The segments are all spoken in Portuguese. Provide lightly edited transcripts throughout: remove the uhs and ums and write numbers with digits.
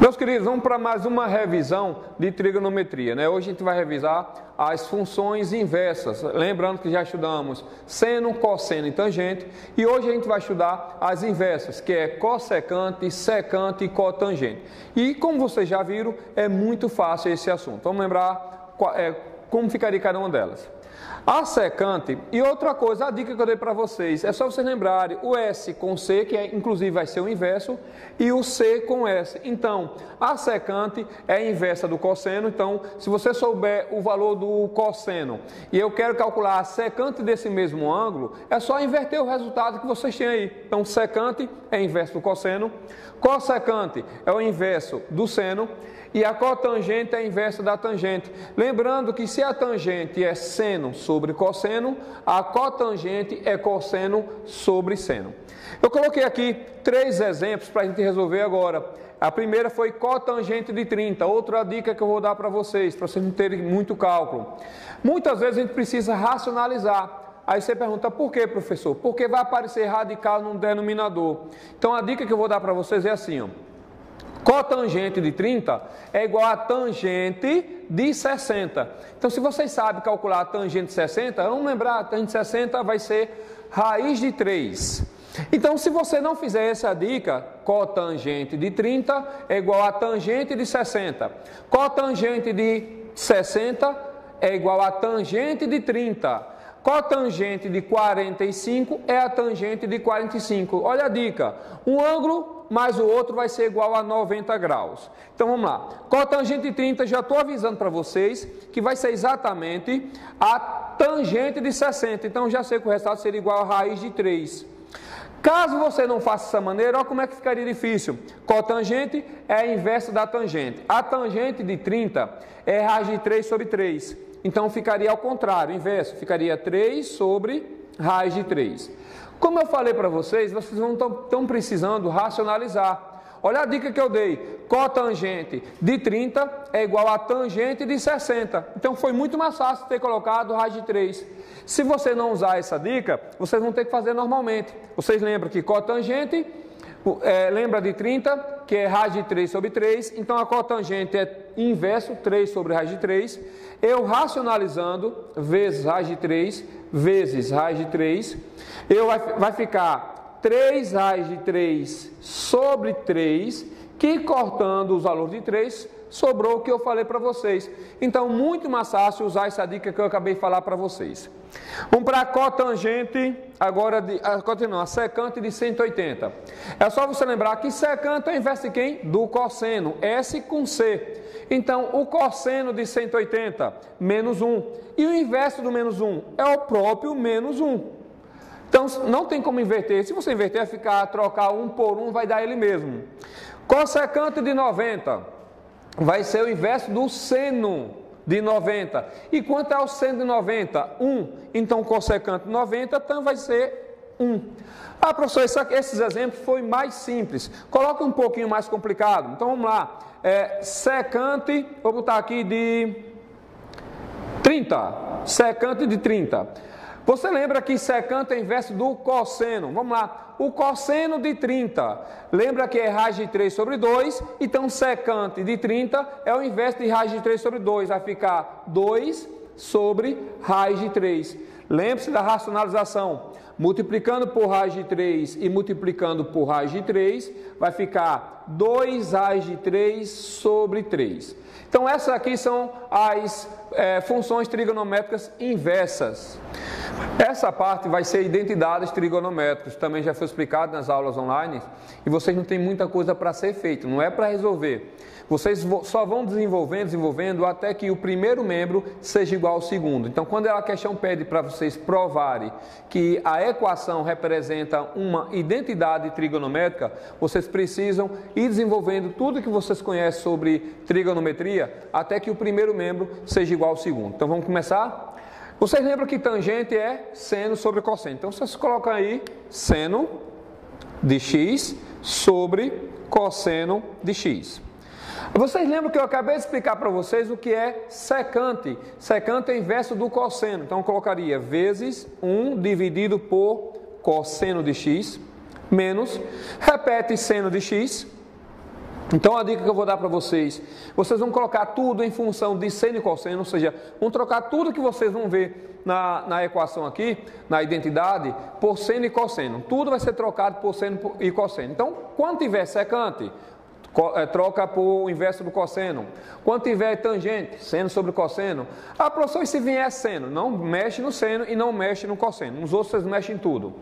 Meus queridos, vamos para mais uma revisão de trigonometria, né? Hoje a gente vai revisar as funções inversas. Lembrando que já estudamos seno, cosseno e tangente. E hoje a gente vai estudar as inversas, que é cossecante, secante e cotangente. E como vocês já viram, é muito fácil esse assunto. Vamos lembrar como ficaria cada uma delas. A secante, e outra coisa, a dica que eu dei para vocês, é só vocês lembrarem o S com C, que inclusive vai ser o inverso, e o C com S. Então, a secante é a inversa do cosseno. Então, se você souber o valor do cosseno e eu quero calcular a secante desse mesmo ângulo, é só inverter o resultado que vocês têm aí. Então, secante é inverso do cosseno, cossecante é o inverso do seno, e a cotangente é a inversa da tangente. Lembrando que se a tangente é seno sobre cosseno, a cotangente é cosseno sobre seno. Eu coloquei aqui 3 exemplos para a gente resolver agora. A primeira foi cotangente de 30. Outra dica que eu vou dar para vocês não terem muito cálculo. Muitas vezes a gente precisa racionalizar. Aí você pergunta, por que, professor? Porque vai aparecer radical no denominador. Então a dica que eu vou dar para vocês é assim, ó. Cotangente de 30 é igual a tangente de 60. Então, se vocês sabem calcular a tangente de 60, vamos lembrar, a tangente de 60 vai ser raiz de 3. Então, se você não fizer essa dica, cotangente de 30 é igual a tangente de 60. Cotangente de 60 é igual a tangente de 30. Cotangente de 45 é a tangente de 45. Olha a dica, um ângulo mais o outro vai ser igual a 90 graus. Então vamos lá, cotangente de 30, já estou avisando para vocês que vai ser exatamente a tangente de 60. Então já sei que o resultado seria igual a raiz de 3. Caso você não faça dessa maneira, olha como é que ficaria difícil. Cotangente é a inversa da tangente. A tangente de 30 é raiz de 3 sobre 3. Então ficaria ao contrário, inverso, ficaria 3 sobre raiz de 3. Como eu falei para vocês, vocês não estão precisando racionalizar. Olha a dica que eu dei, cotangente de 30 é igual a tangente de 60. Então foi muito mais fácil ter colocado raiz de 3. Se você não usar essa dica, vocês vão ter que fazer normalmente. Vocês lembram que cotangente, lembra de 30, que é raiz de 3 sobre 3. Então a cotangente é inverso, 3 sobre raiz de 3. Eu racionalizando, vezes raiz de 3, vezes raiz de 3, vai ficar 3 raiz de 3 sobre 3, que cortando os valores de 3, sobrou o que eu falei para vocês. Então, muito mais fácil usar essa dica que eu acabei de falar para vocês. Vamos para a cotangente, agora, a secante de 180. É só você lembrar que secante é o inverso de quem? Do cosseno, S com C. Então, o cosseno de 180, menos 1. E o inverso do menos 1 é o próprio menos 1. Então, não tem como inverter. Se você inverter, trocar 1 por 1, vai dar ele mesmo. Cossecante de 90 vai ser o inverso do seno de 90. E quanto é o seno de 90? 1. Então, cossecante de 90 então vai ser 1. Ah, professor, esses exemplos foi mais simples. Coloca um pouquinho mais complicado. Então, vamos lá. Secante, vou botar aqui de 30. Secante de 30. Você lembra que secante é inverso do cosseno? Vamos lá. O cosseno de 30, lembra que é raiz de 3 sobre 2, então secante de 30 é o inverso de raiz de 3 sobre 2, vai ficar 2 sobre raiz de 3. Lembre-se da racionalização, multiplicando por raiz de 3 e multiplicando por raiz de 3, vai ficar 2 raiz de 3 sobre 3. Então essas aqui são as funções trigonométricas inversas. Essa parte vai ser identidades trigonométricas, também já foi explicado nas aulas online, e vocês não têm muita coisa para ser feito, não é para resolver. Vocês só vão desenvolvendo até que o primeiro membro seja igual ao segundo. Então, quando a questão pede para vocês provarem que a equação representa uma identidade trigonométrica, vocês precisam ir desenvolvendo tudo que vocês conhecem sobre trigonometria até que o primeiro membro seja igual ao segundo. Então, vamos começar? Vocês lembram que tangente é seno sobre cosseno. Então, vocês colocam aí seno de x sobre cosseno de x. Vocês lembram que eu acabei de explicar para vocês o que é secante? Secante é inverso do cosseno. Então, eu colocaria vezes 1 dividido por cosseno de x, menos, repete seno de x, Então a dica que eu vou dar para vocês vão colocar tudo em função de seno e cosseno, ou seja, vão trocar tudo que vocês vão ver na equação aqui, na identidade, por seno e cosseno. Tudo vai ser trocado por seno e cosseno. Então, quando tiver secante, troca por inverso do cosseno. Quando tiver tangente, seno sobre cosseno. Ah, professor, e se vier seno? Não mexe no seno e não mexe no cosseno. Nos outros vocês mexem em tudo.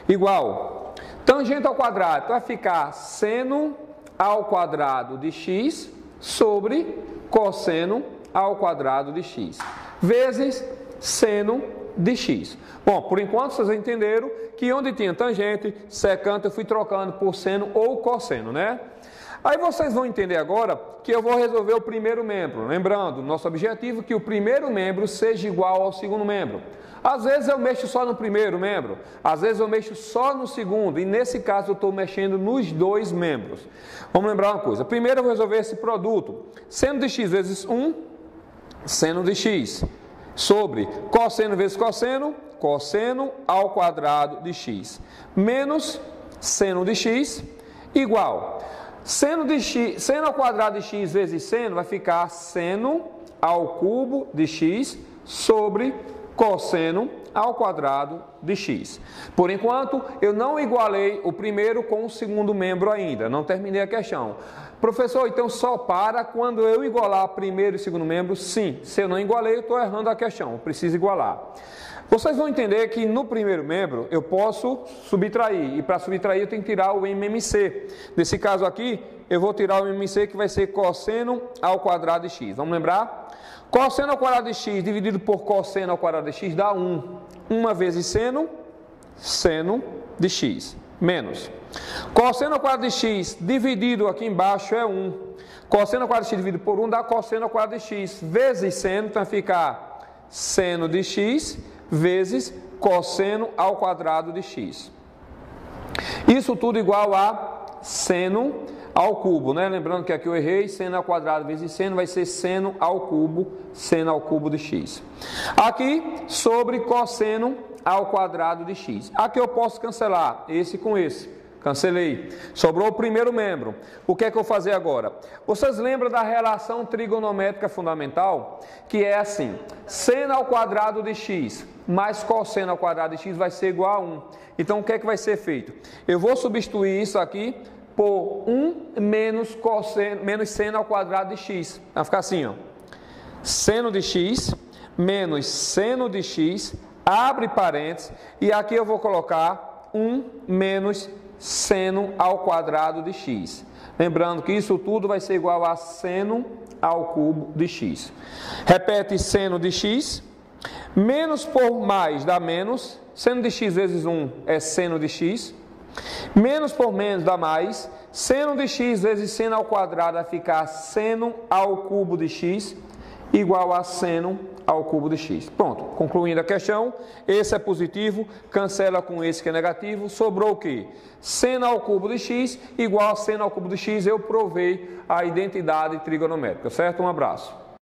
Igual, tangente ao quadrado vai ficar seno ao quadrado de x sobre cosseno ao quadrado de x, vezes seno de x. Bom, por enquanto vocês entenderam que onde tinha tangente, secante, eu fui trocando por seno ou cosseno, né? Aí vocês vão entender agora que eu vou resolver o primeiro membro. Lembrando, nosso objetivo é que o primeiro membro seja igual ao segundo membro. Às vezes eu mexo só no primeiro membro, às vezes eu mexo só no segundo, e nesse caso eu estou mexendo nos dois membros. Vamos lembrar uma coisa, primeiro eu vou resolver esse produto, seno de x vezes 1, seno de x, sobre cosseno vezes cosseno, cosseno ao quadrado de x, menos seno de x, igual, seno ao quadrado de x vezes seno vai ficar seno ao cubo de x sobre cosseno ao quadrado de x. Por enquanto, eu não igualei o primeiro com o segundo membro ainda, não terminei a questão. Professor, então só para quando eu igualar primeiro e segundo membro? Sim, se eu não igualei, eu estou errando a questão, eu preciso igualar. Vocês vão entender que no primeiro membro eu posso subtrair, e para subtrair eu tenho que tirar o MMC. Nesse caso aqui, eu vou tirar o MMC que vai ser cosseno ao quadrado de x. Vamos lembrar? Cosseno ao quadrado de x dividido por cosseno ao quadrado de x dá 1. 1 vezes seno de x, menos. Cosseno ao quadrado de x dividido aqui embaixo é 1. Cosseno ao quadrado de x dividido por 1 dá cosseno ao quadrado de x, vezes seno, então vai ficar seno de x vezes cosseno ao quadrado de x. Isso tudo igual a seno ao cubo, né? Lembrando que aqui eu errei, seno ao quadrado vezes seno vai ser seno ao cubo de x. Aqui, sobre cosseno ao quadrado de x. Aqui eu posso cancelar esse com esse. Cancelei. Sobrou o primeiro membro. O que é que eu vou fazer agora? Vocês lembram da relação trigonométrica fundamental? Que é assim, seno ao quadrado de x mais cosseno ao quadrado de x vai ser igual a 1. Então, o que é que vai ser feito? Eu vou substituir isso aqui por 1 menos seno ao quadrado de x. Vai ficar assim, ó. Seno de x menos seno de x, abre parênteses, e aqui eu vou colocar 1 menos seno ao quadrado de x. Lembrando que isso tudo vai ser igual a seno ao cubo de x. Repete seno de x, menos por mais dá menos, seno de x vezes 1 é seno de x, menos por menos dá mais, seno de x vezes seno ao quadrado vai ficar seno ao cubo de x, igual a seno ao cubo de x. Pronto, concluindo a questão, esse é positivo, cancela com esse que é negativo, sobrou o quê? Seno ao cubo de x igual a seno ao cubo de x, eu provei a identidade trigonométrica, certo? Um abraço.